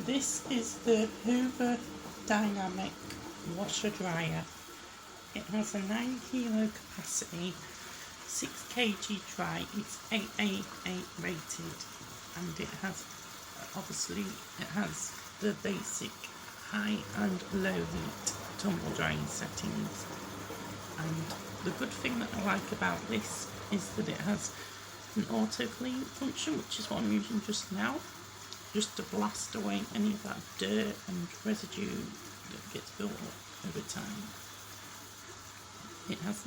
This is the Hoover Dynamic Washer Dryer. It has a 9 kilo capacity, 6 kg dry, it's 888 rated, and it has, the basic high and low heat tumble drying settings. And the good thing that I like about this is that it has an auto clean function, which is what I'm using just now, just to blast away any of that dirt and residue that gets built up over time. It has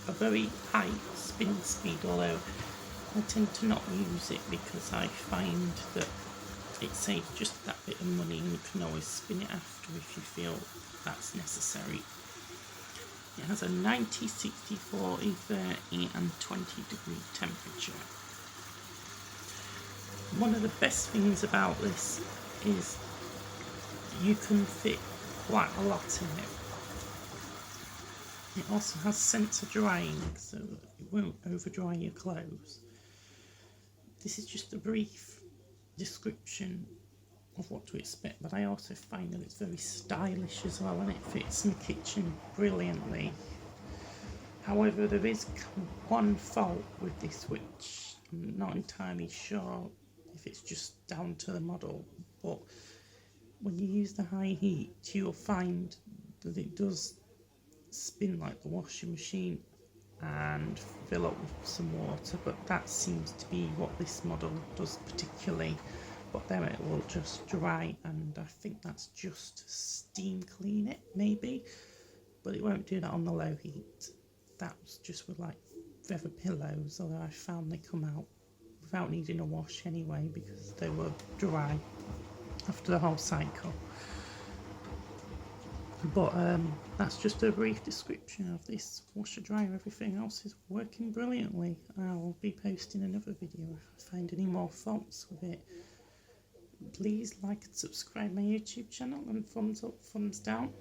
a very high spin speed, although I tend to not use it because I find that it saves just that bit of money, and you can always spin it after if you feel that's necessary. It has a 90, 60, 40, 30 and 20 degree temperature. One of the best things about this is you can fit quite a lot in it. It also has sensor drying, so it won't over dry your clothes. This is just a brief description of what to expect, but I also find that it's very stylish as well, and it fits my kitchen brilliantly. However, there is one fault with this, which I'm not entirely sure if it's just down to the model, but when you use the high heat, you'll find that it does spin like the washing machine and fill up with some water, but that seems to be what this model does particularly. But then it will just dry, and I think that's just to steam clean it maybe, but it won't do that on the low heat. That's just with like feather pillows, although I found they come out without needing a wash anyway because they were dry after the whole cycle. But that's just a brief description of this washer dryer. Everything else is working brilliantly. I'll be posting another video if I find any more faults with it. Please like and subscribe my YouTube channel, and thumbs up, thumbs down.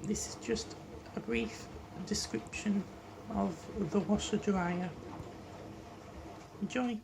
This is just a brief description of the washer dryer. Enjoy.